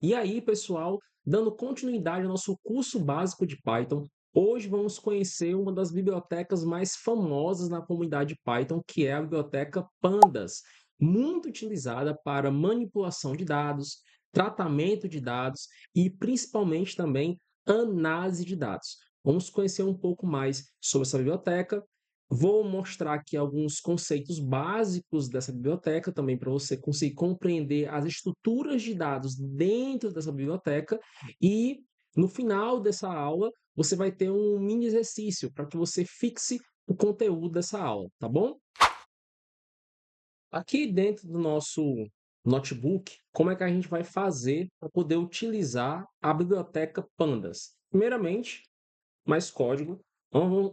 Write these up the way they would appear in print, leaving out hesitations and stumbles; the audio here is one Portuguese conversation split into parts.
E aí, pessoal, dando continuidade ao nosso curso básico de Python, hoje vamos conhecer uma das bibliotecas mais famosas na comunidade Python, que é a biblioteca Pandas, muito utilizada para manipulação de dados, tratamento de dados e principalmente também análise de dados. Vamos conhecer um pouco mais sobre essa biblioteca. Vou mostrar aqui alguns conceitos básicos dessa biblioteca também para você conseguir compreender as estruturas de dados dentro dessa biblioteca e no final dessa aula você vai ter um mini exercício para que você fixe o conteúdo dessa aula, tá bom? Aqui dentro do nosso notebook, como é que a gente vai fazer para poder utilizar a biblioteca Pandas? Primeiramente, mais código,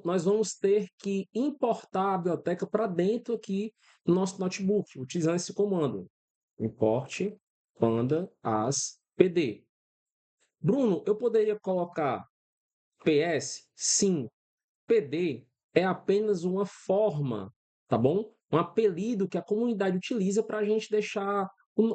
nós vamos ter que importar a biblioteca para dentro aqui do nosso notebook, utilizando esse comando, import panda as pd. Bruno, eu poderia colocar PS? Sim, PD é apenas uma forma, tá bom? Um apelido que a comunidade utiliza para a gente deixar,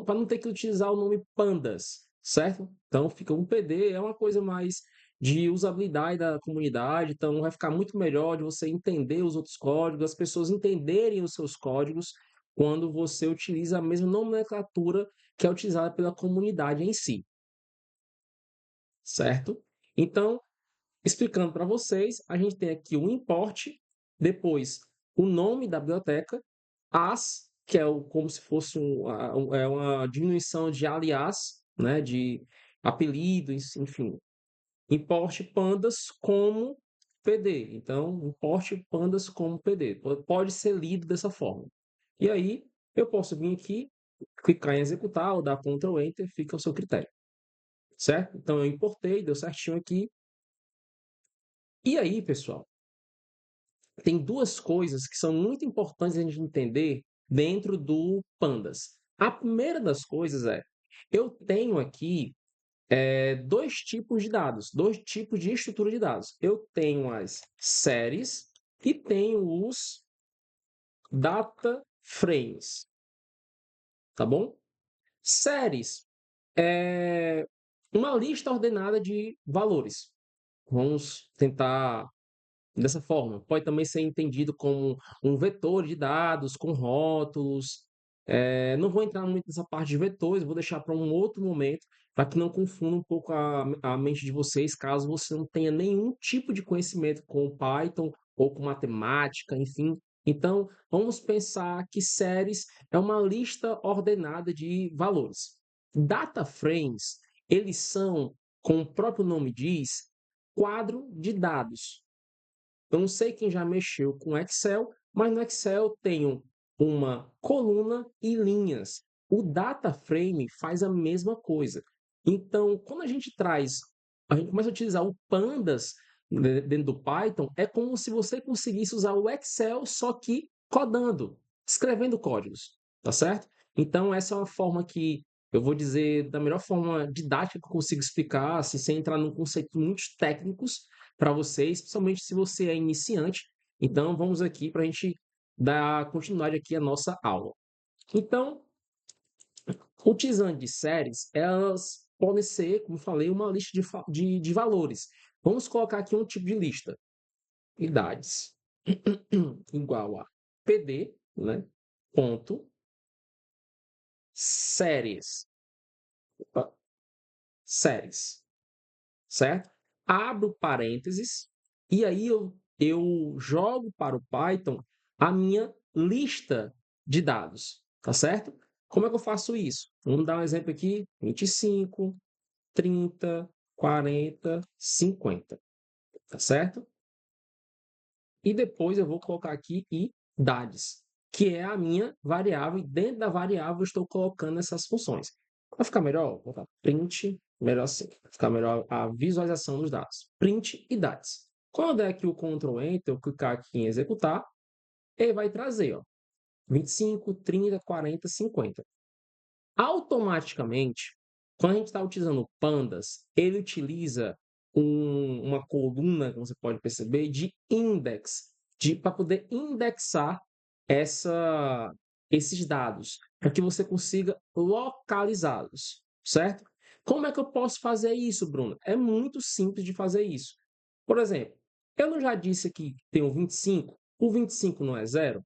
para não ter que utilizar o nome pandas, certo? Então fica um PD, é uma coisa mais de usabilidade da comunidade, então vai ficar muito melhor de você entender os outros códigos, as pessoas entenderem os seus códigos quando você utiliza a mesma nomenclatura que é utilizada pela comunidade em si, certo? Então, explicando para vocês, a gente tem aqui o import, depois o nome da biblioteca, as, que é como se fosse é uma diminuição de alias, né, de apelidos, enfim. Import pandas como PD. Então, import pandas como PD. Pode ser lido dessa forma. E aí, eu posso vir aqui, clicar em executar ou dar Ctrl Enter, fica ao seu critério. Certo? Então, eu importei, deu certinho aqui. E aí, pessoal, tem duas coisas que são muito importantes a gente entender dentro do Pandas. A primeira das coisas é, eu tenho aqui dois tipos de dados, dois tipos de estrutura de dados. Eu tenho as séries e tenho os data frames, tá bom? Séries é uma lista ordenada de valores. Vamos tentar dessa forma. Pode também ser entendido como um vetor de dados com rótulos. Não vou entrar muito nessa parte de vetores, vou deixar para um outro momento, para que não confunda um pouco a mente de vocês, caso você não tenha nenhum tipo de conhecimento com Python ou com matemática, enfim. Então, vamos pensar que séries é uma lista ordenada de valores. Data frames, eles são, como o próprio nome diz, quadro de dados. Eu não sei quem já mexeu com Excel, mas no Excel tem uma coluna e linhas. O data frame faz a mesma coisa. Então, quando a gente começa a utilizar o pandas dentro do Python, é como se você conseguisse usar o Excel só que codando, escrevendo códigos, tá certo? Então, essa é uma forma que eu vou dizer da melhor forma didática que eu consigo explicar, assim, sem entrar num conceito muito técnicos, para vocês, principalmente se você é iniciante. Então, vamos aqui para a gente dar continuidade aqui à nossa aula. Então, utilizando de séries, elas podem ser, como falei, uma lista de valores. Vamos colocar aqui um tipo de lista. Idades igual a PD, né? Ponto, séries. Opa, séries, certo? Abro parênteses e aí eu jogo para o Python a minha lista de dados, tá certo? Como é que eu faço isso? Vamos dar um exemplo aqui: 25, 30, 40, 50, tá certo? E depois eu vou colocar aqui idades, que é a minha variável, e dentro da variável eu estou colocando essas funções. Para ficar melhor, vou colocar print, melhor assim, para ficar melhor a visualização dos dados. Print idades. Quando eu der aqui o Ctrl Enter, eu clicar aqui em executar, ele vai trazer, ó, 25, 30, 40, 50. Automaticamente, quando a gente está utilizando pandas, ele utiliza uma coluna, como você pode perceber, de index, para poder indexar esses dados, para que você consiga localizá-los, certo? Como é que eu posso fazer isso, Bruno? É muito simples de fazer isso. Por exemplo, eu não já disse aqui que tem o 25? O 25 não é zero?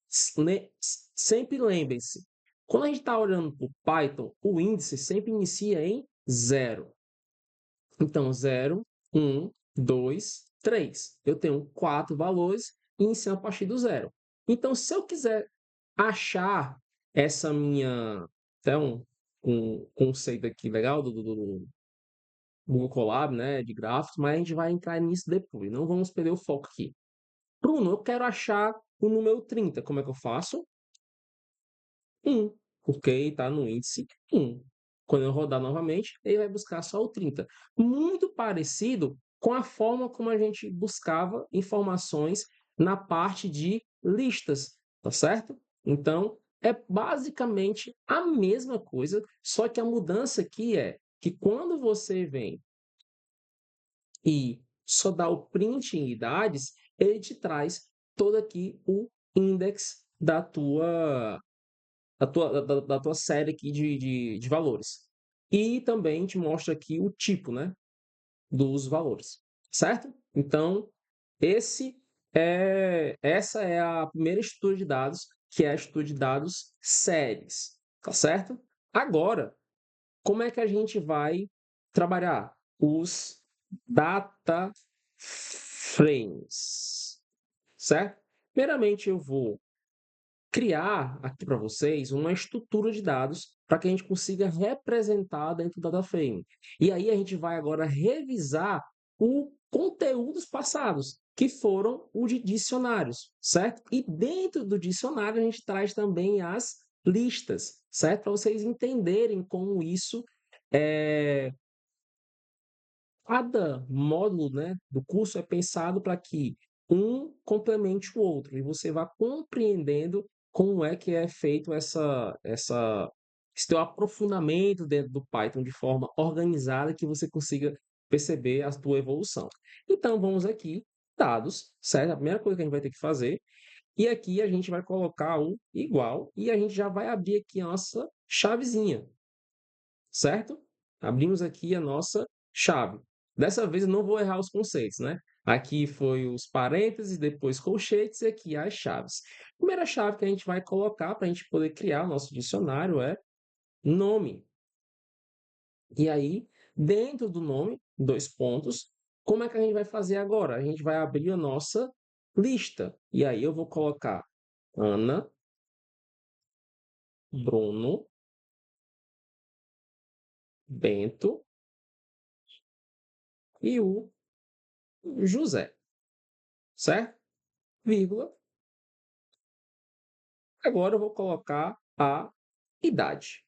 Sempre lembre-se, quando a gente está olhando para o Python, o índice sempre inicia em zero. Então, 0, 1, 2, 3. Eu tenho 4 valores e inicio a partir do zero. Então, se eu quiser achar essa minha. Até um conceito aqui legal do Google Colab, né, de gráficos, mas a gente vai entrar nisso depois. Não vamos perder o foco aqui. Bruno, eu quero achar o número 30. Como é que eu faço? 1, porque está no índice 1. Quando eu rodar novamente, ele vai buscar só o 30. Muito parecido com a forma como a gente buscava informações na parte de listas, tá certo? Então, é basicamente a mesma coisa, só que a mudança aqui é que quando você vem e só dá o print em idades, ele te traz todo aqui o index da tua série aqui de valores. E também te mostra aqui o tipo, né, dos valores, certo? Então, essa é a primeira estrutura de dados, que é a estrutura de dados séries, tá certo? Agora, como é que a gente vai trabalhar os data frames, certo? Primeiramente, eu vou criar aqui para vocês uma estrutura de dados para que a gente consiga representar dentro do data frame. E aí a gente vai agora revisar o conteúdos passados, que foram o de dicionários, certo? E dentro do dicionário a gente traz também as listas, certo? Para vocês entenderem como isso é, cada módulo, né, do curso é pensado para que um complemente o outro e você vá compreendendo como é que é feito esse teu aprofundamento dentro do Python de forma organizada que você consiga perceber a tua evolução. Então vamos aqui, dados, certo? A primeira coisa que a gente vai ter que fazer, e aqui a gente vai colocar o igual e a gente já vai abrir aqui a nossa chavezinha, certo? Abrimos aqui a nossa chave. Dessa vez eu não vou errar os conceitos, né? Aqui foi os parênteses, depois colchetes e aqui as chaves. A primeira chave que a gente vai colocar para a gente poder criar o nosso dicionário é nome. E aí, dentro do nome, 2 pontos, como é que a gente vai fazer agora? A gente vai abrir a nossa lista. E aí eu vou colocar Ana, Bruno, Bento e o José, certo? Vírgula. Agora eu vou colocar a idade,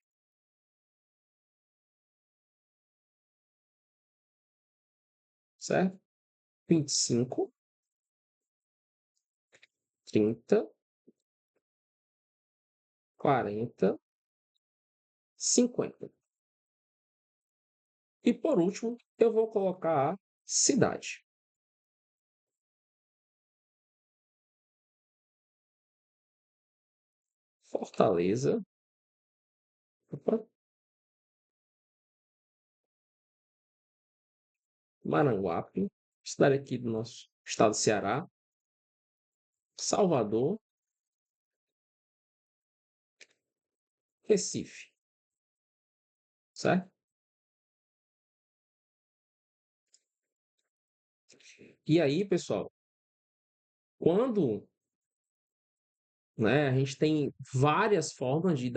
certo? 25, 30, 40, 50. E por último, eu vou colocar a cidade, Fortaleza, opa, Maranguape, cidade aqui do nosso estado do Ceará, Salvador, Recife, certo? E aí, pessoal, quando, né, a gente tem várias formas de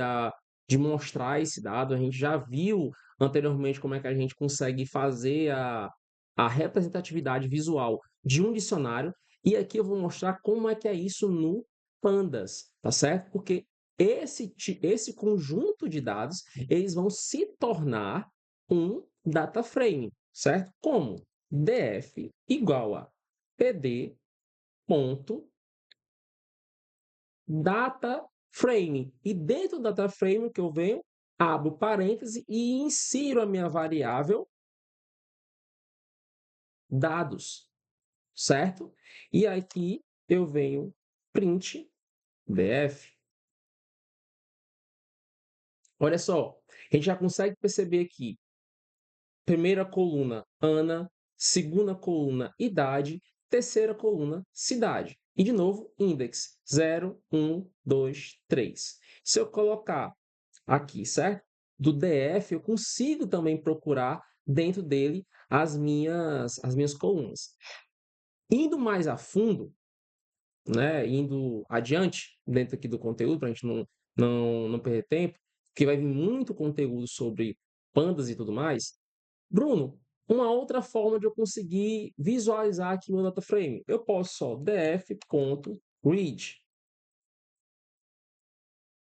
mostrar esse dado. A gente já viu anteriormente como é que a gente consegue fazer a representatividade visual de um dicionário. E aqui eu vou mostrar como é que é isso no Pandas, tá certo? Porque esse conjunto de dados, eles vão se tornar um data frame, certo? Como? df igual a pd ponto data frame. E dentro do data frame que eu venho, abro parêntese e insiro a minha variável dados, certo? E aqui eu venho print df. Olha só, a gente já consegue perceber aqui primeira coluna, Ana, segunda coluna, idade, terceira coluna, cidade. E, de novo, index 0, 1, 2, 3. Se eu colocar aqui, certo? Do DF, eu consigo também procurar dentro dele as minhas colunas. Indo mais a fundo, né, indo adiante dentro aqui do conteúdo, para a gente não perder tempo, porque vai vir muito conteúdo sobre pandas e tudo mais. Bruno, uma outra forma de eu conseguir visualizar aqui meu data frame, eu posso só df.read,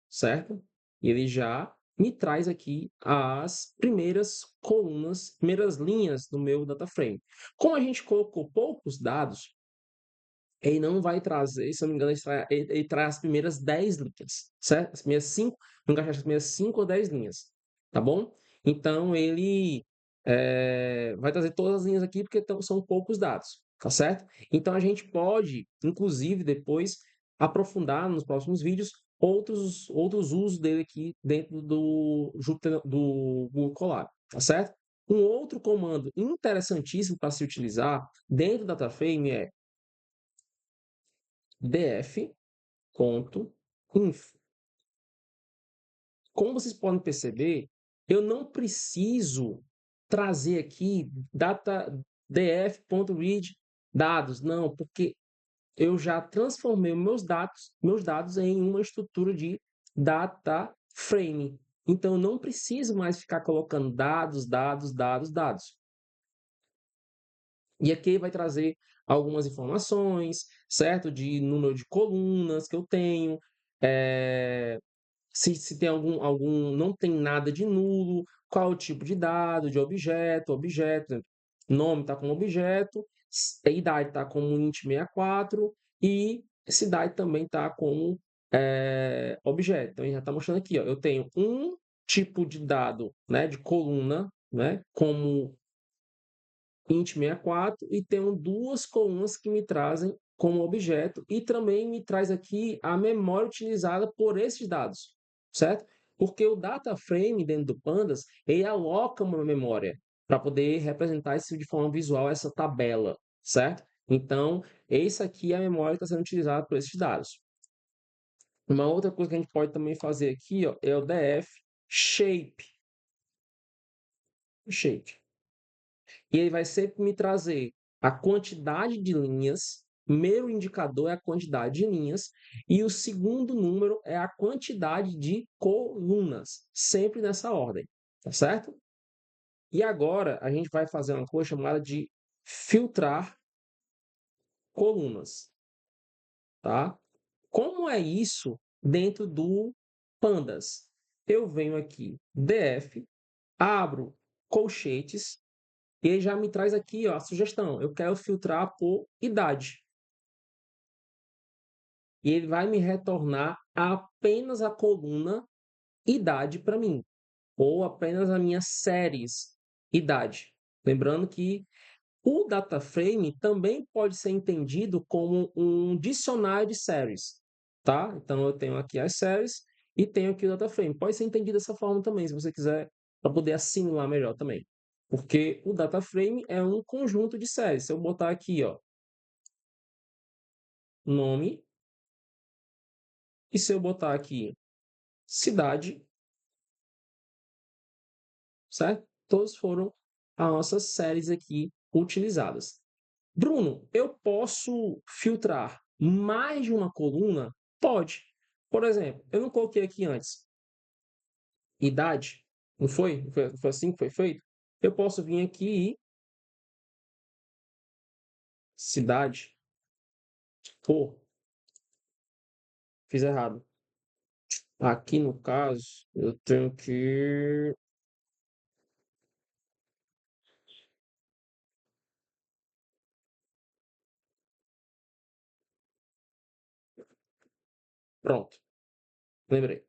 certo? E ele já me traz aqui as primeiras colunas, primeiras linhas do meu data frame. Como a gente colocou poucos dados, ele não vai trazer, se eu não me engano, ele traz as primeiras 10 linhas, certo? As primeiras 5, não encaixar as primeiras 5 ou 10 linhas, tá bom? Então, ele vai trazer todas as linhas aqui, porque são poucos dados, tá certo? Então, a gente pode, inclusive, depois aprofundar nos próximos vídeos outros usos dele aqui dentro do Jupyter, do Google Colab, tá certo? Um outro comando interessantíssimo para se utilizar dentro do DataFrame é df.info. Como vocês podem perceber, eu não preciso trazer aqui df.read dados, não, porque eu já transformei meus dados em uma estrutura de data frame. Então, eu não preciso mais ficar colocando dados, dados, dados, dados. E aqui vai trazer algumas informações, certo? De número de colunas que eu tenho, se tem não tem nada de nulo, qual o tipo de dado, de objeto, nome está como objeto, a idade está como int64 e cidade também está como objeto. Então, ele já está mostrando aqui, ó, eu tenho um tipo de dado, né, de coluna, né, como int64 e tenho duas colunas que me trazem como objeto e também me traz aqui a memória utilizada por esses dados, certo? Porque o data frame dentro do Pandas, ele aloca uma memória para poder representar isso de forma visual, essa tabela, certo? Então, esse aqui é a memória que está sendo utilizada por esses dados. Uma outra coisa que a gente pode também fazer aqui, ó, é o df shape. Shape. E ele vai sempre me trazer a quantidade de linhas, primeiro indicador é a quantidade de linhas, e o segundo número é a quantidade de colunas, sempre nessa ordem, tá certo? E agora a gente vai fazer uma coisa chamada de filtrar colunas, tá? Como é isso dentro do Pandas? Eu venho aqui, df, abro colchetes, e ele já me traz aqui, ó, a sugestão. Eu quero filtrar por idade. E ele vai me retornar apenas a coluna idade para mim. Ou apenas as minhas séries idade. Lembrando que o data frame também pode ser entendido como um dicionário de séries. Tá? Então eu tenho aqui as séries e tenho aqui o data frame. Pode ser entendido dessa forma também, se você quiser, para poder assimilar melhor também. Porque o data frame é um conjunto de séries. Se eu botar aqui, ó, nome, e se eu botar aqui cidade, certo? Todos foram as nossas séries aqui utilizadas. Bruno, eu posso filtrar mais de uma coluna? Pode. Por exemplo, eu não coloquei aqui antes idade, não foi? Foi assim que foi feito? Eu posso vir aqui e cidade. Pô, fiz errado. Aqui no caso, eu tenho que. Pronto, lembrei.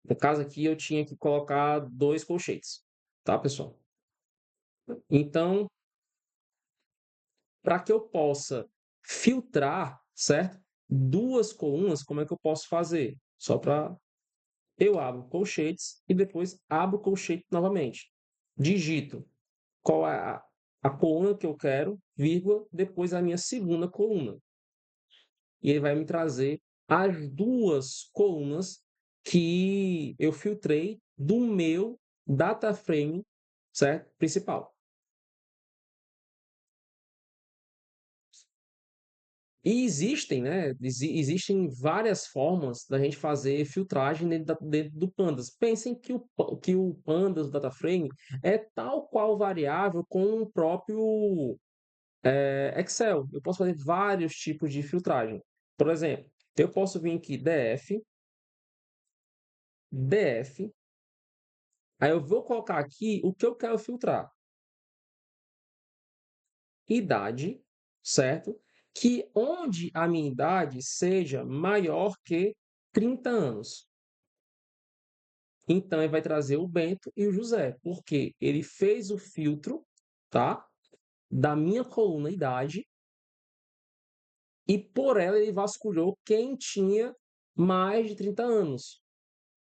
No caso aqui, eu tinha que colocar dois colchetes, tá, pessoal? Então, para que eu possa filtrar, certo? Duas colunas, como é que eu posso fazer? Só para eu abro colchetes e depois abro colchete novamente. Digito qual é a coluna que eu quero, vírgula, depois a minha segunda coluna. E ele vai me trazer as duas colunas que eu filtrei do meu data frame, certo? Principal. E existem, né? Existem várias formas da gente fazer filtragem dentro do Pandas. Pensem que o Pandas, o DataFrame, é tal qual variável com o próprio Excel. Eu posso fazer vários tipos de filtragem. Por exemplo, eu posso vir aqui DF, aí eu vou colocar aqui o que eu quero filtrar. Idade, certo? Que onde a minha idade seja maior que 30 anos. Então, ele vai trazer o Bento e o José, porque ele fez o filtro, tá? Da minha coluna idade, e por ela ele vasculhou quem tinha mais de 30 anos,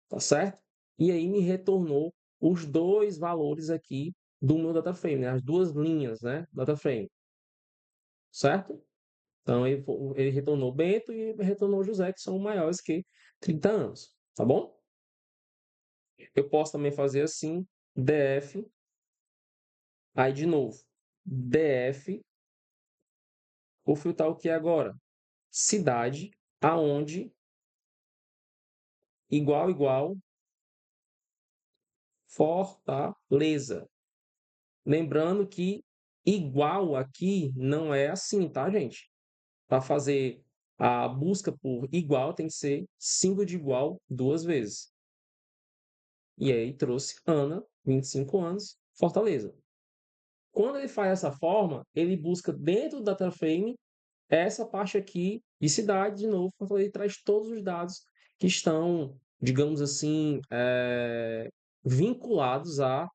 tá certo? E aí me retornou os dois valores aqui do meu data frame, né? As duas linhas, né? Data frame, certo? Então ele retornou Bento e retornou José, que são maiores que 30 anos, tá bom? Eu posso também fazer assim, DF, aí de novo, DF, vou filtrar o que é agora? Cidade, aonde, igual, Fortaleza. Lembrando que igual aqui não é assim, tá, gente? Para fazer a busca por igual, tem que ser símbolo de igual duas vezes. E aí trouxe Ana, 25 anos, Fortaleza. Quando ele faz dessa forma, ele busca dentro do data frame essa parte aqui de cidade, de novo, ele traz todos os dados que estão, digamos assim, vinculados a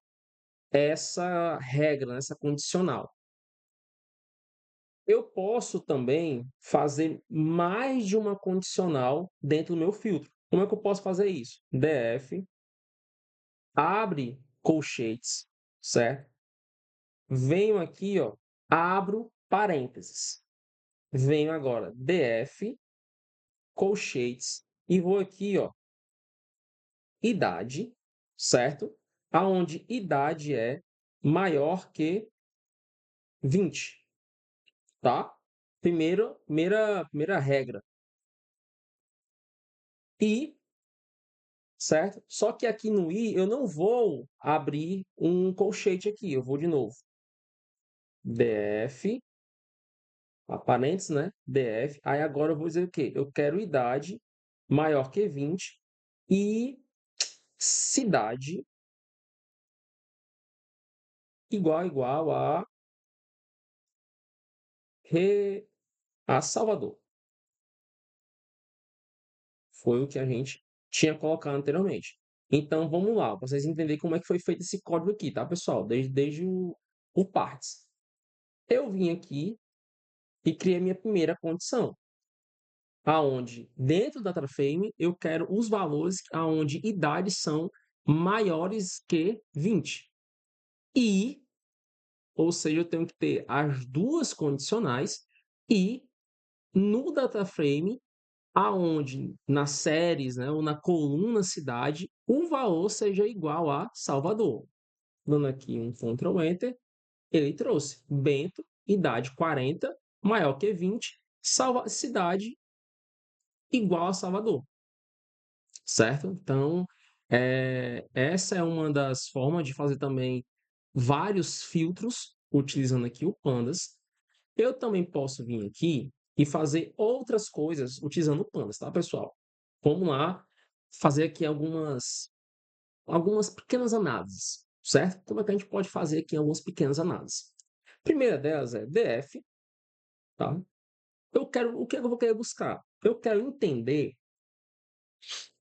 essa regra, né, essa condicional. Eu posso também fazer mais de uma condicional dentro do meu filtro. Como é que eu posso fazer isso? DF, abre colchetes, certo? Venho aqui, ó, abro parênteses. Venho agora DF, colchetes, e vou aqui, ó, idade, certo? Aonde idade é maior que 20, tá? Primeira regra. E, certo? Só que aqui no I eu não vou abrir um colchete aqui, eu vou de novo. DF, parênteses, né? DF. Aí agora eu vou dizer o quê? Eu quero idade maior que 20 e cidade igual a Salvador. Foi o que a gente tinha colocado anteriormente. Então vamos lá, para vocês entenderem como é que foi feito esse código aqui, tá, pessoal? Desde o parts. Eu vim aqui e criei a minha primeira condição, aonde dentro da data frame eu quero os valores aonde idades são maiores que 20. E, ou seja, eu tenho que ter as duas condicionais e no data frame aonde nas séries, né, ou na coluna cidade, o valor seja igual a Salvador. Dando aqui um Ctrl Enter, ele trouxe Bento, idade 40, maior que 20, cidade igual a Salvador, certo? Então, essa é uma das formas de fazer também vários filtros, utilizando aqui o Pandas. Eu também posso vir aqui e fazer outras coisas utilizando o Pandas, tá, pessoal? Vamos lá fazer aqui algumas pequenas análises, certo? Como é que a gente pode fazer aqui algumas pequenas análises? A primeira delas é DF, tá? O que eu vou querer buscar? Eu quero entender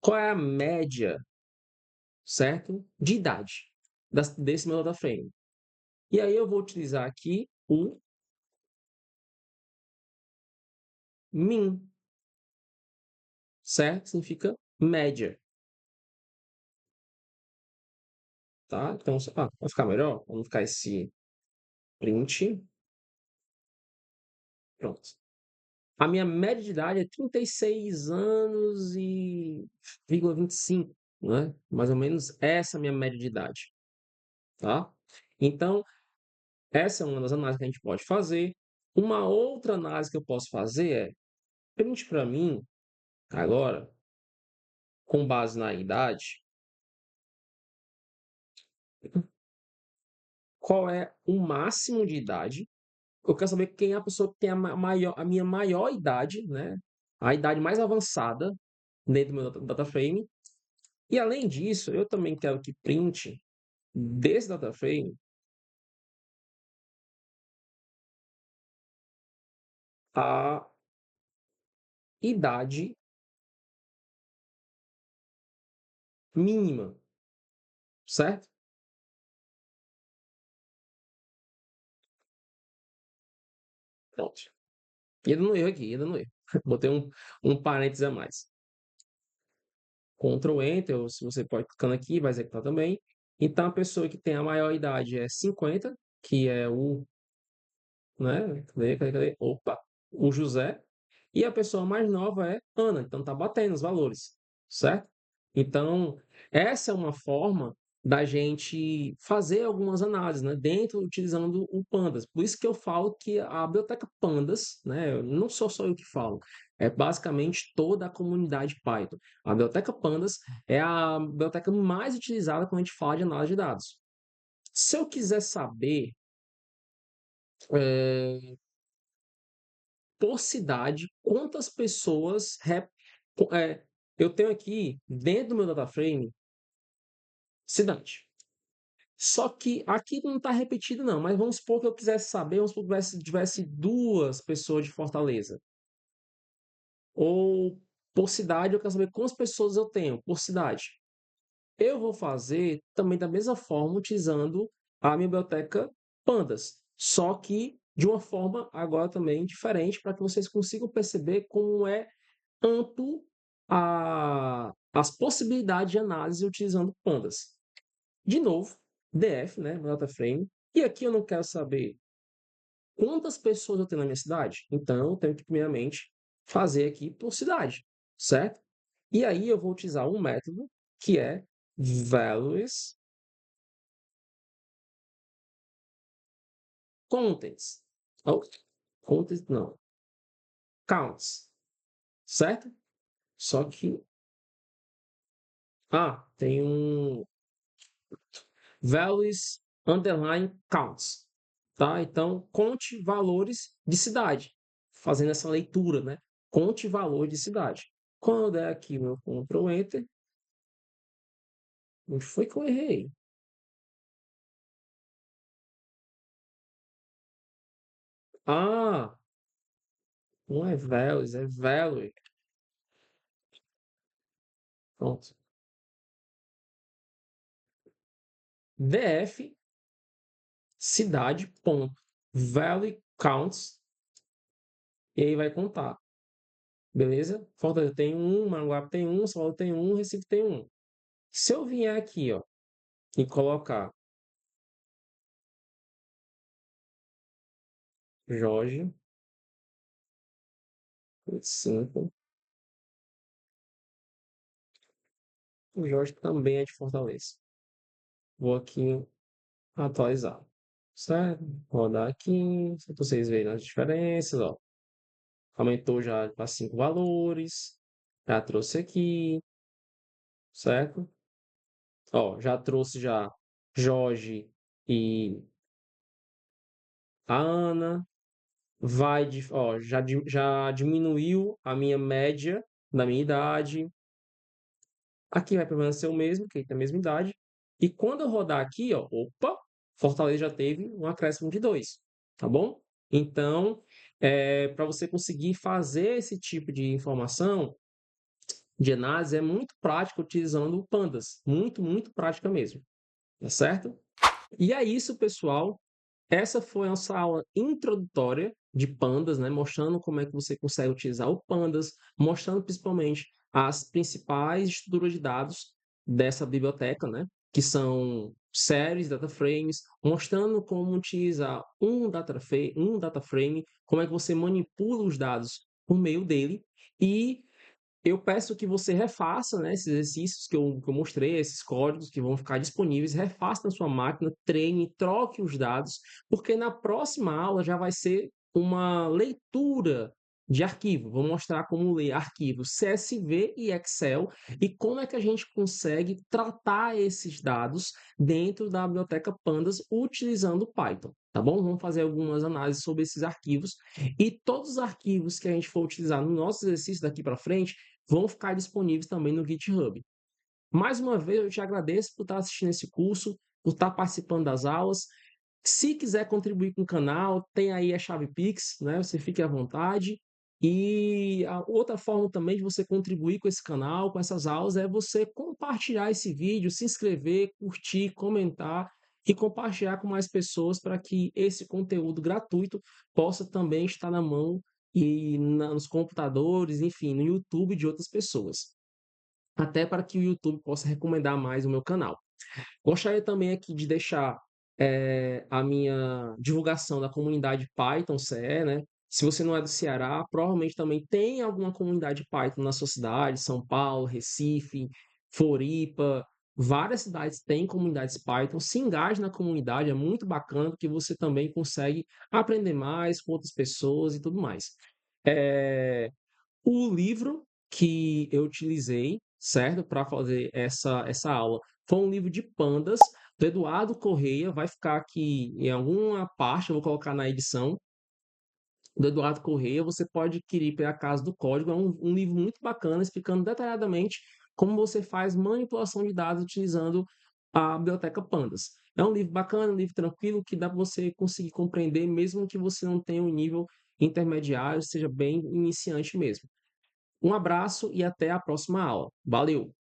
qual é a média, certo? De idade desse meu data frame. E aí eu vou utilizar aqui o min, certo? Significa média, tá? Então, vai ficar melhor? Vamos ficar esse print, pronto. A minha média de idade é 36 anos e vírgula 25, né? Mais ou menos essa é a minha média de idade, tá? Então, essa é uma das análises que a gente pode fazer. Uma outra análise que eu posso fazer é, pergunte para mim, agora, com base na idade, qual é o máximo de idade. Eu quero saber quem é a pessoa que tem a minha maior idade, né? A idade mais avançada dentro do meu data frame. E além disso, eu também quero que print desse data frame a idade mínima, certo? Pronto. Ia dando erro aqui, ia dando erro. Botei um parênteses a mais. Ctrl Enter, ou se você pode clicando aqui, vai executar também. Então, a pessoa que tem a maior idade é 50, que é o, né? Cadê? Opa, o José. E a pessoa mais nova é Ana, então tá batendo os valores, certo? Então, essa é uma forma da gente fazer algumas análises, né, dentro utilizando o Pandas. Por isso que eu falo que a biblioteca Pandas, né, não sou só eu que falo, é basicamente toda a comunidade Python. A biblioteca Pandas é a biblioteca mais utilizada quando a gente fala de análise de dados. Se eu quiser saber é, por cidade, quantas pessoas eu tenho aqui dentro do meu data frame cidade. Só que aqui não está repetido, não. Mas vamos supor que eu quisesse saber, vamos supor que tivesse duas pessoas de Fortaleza. Ou por cidade, eu quero saber quantas pessoas eu tenho por cidade. Eu vou fazer também da mesma forma, utilizando a minha biblioteca Pandas. Só que de uma forma agora também diferente, para que vocês consigam perceber como é amplo as possibilidades de análise utilizando pandas. De novo, DF, né, data frame. E aqui eu não quero saber quantas pessoas eu tenho na minha cidade. Então, eu tenho que, primeiramente, fazer aqui por cidade, certo? E aí eu vou utilizar um método que é values contents. Oh, contents não. Counts, certo? Só que, tem um values underline counts, tá? Então, conte valores de cidade, fazendo essa leitura, né? Conte valor de cidade. Quando é aqui meu Ctrl Enter, onde foi que eu errei? Ah, não é values, é value. Pronto. df cidade ponto value counts e aí vai contar, beleza? Fortaleza tem um, Maranguape tem um, São Paulo tem um, Recife tem um. Se eu vier aqui, ó, e colocar Jorge 5, o Jorge também é de Fortaleza. Vou aqui atualizar, certo? Rodar aqui, só para vocês verem as diferenças, ó. Aumentou já para 5 valores, já trouxe aqui, certo? Ó, já trouxe já Jorge e a Ana, já diminuiu a minha média da minha idade. Aqui vai permanecer o mesmo, que tem a mesma idade. E quando eu rodar aqui, ó, opa, Fortaleza já teve um acréscimo de 2, tá bom? Então, para você conseguir fazer esse tipo de informação, de análise, é muito prático utilizando o Pandas. Muito, muito prática mesmo. Tá certo? E é isso, pessoal. Essa foi a nossa aula introdutória de Pandas, né? Mostrando como é que você consegue utilizar o Pandas, mostrando principalmente as principais estruturas de dados dessa biblioteca, né? Que são séries, data frames, mostrando como utilizar um data frame, como é que você manipula os dados por meio dele, e eu peço que você refaça, né, esses exercícios que eu mostrei, esses códigos que vão ficar disponíveis, refaça na sua máquina, treine, troque os dados, porque na próxima aula já vai ser uma leitura de arquivo. Vou mostrar como ler arquivos CSV e Excel e como é que a gente consegue tratar esses dados dentro da biblioteca Pandas utilizando Python. Tá bom? Vamos fazer algumas análises sobre esses arquivos e todos os arquivos que a gente for utilizar no nosso exercício daqui para frente vão ficar disponíveis também no GitHub. Mais uma vez, eu te agradeço por estar assistindo esse curso, por estar participando das aulas. Se quiser contribuir com o canal, tem aí a chave Pix, né? Você fique à vontade. E a outra forma também de você contribuir com esse canal, com essas aulas, é você compartilhar esse vídeo, se inscrever, curtir, comentar e compartilhar com mais pessoas para que esse conteúdo gratuito possa também estar na mão e nos computadores, enfim, no YouTube de outras pessoas. Até para que o YouTube possa recomendar mais o meu canal. Gostaria também aqui de deixar a minha divulgação da comunidade Python CE, né? Se você não é do Ceará, provavelmente também tem alguma comunidade Python na sua cidade, São Paulo, Recife, Floripa, várias cidades têm comunidades Python. Se engaje na comunidade, é muito bacana, porque você também consegue aprender mais com outras pessoas e tudo mais. É, o livro que eu utilizei, certo, para fazer essa aula foi um livro de pandas do Eduardo Correia, vai ficar aqui em alguma parte, eu vou colocar na edição, do Eduardo Correia, você pode adquirir pela Casa do Código, é um livro muito bacana, explicando detalhadamente como você faz manipulação de dados utilizando a biblioteca Pandas. É um livro bacana, um livro tranquilo, que dá para você conseguir compreender, mesmo que você não tenha um nível intermediário, seja bem iniciante mesmo. Um abraço e até a próxima aula. Valeu!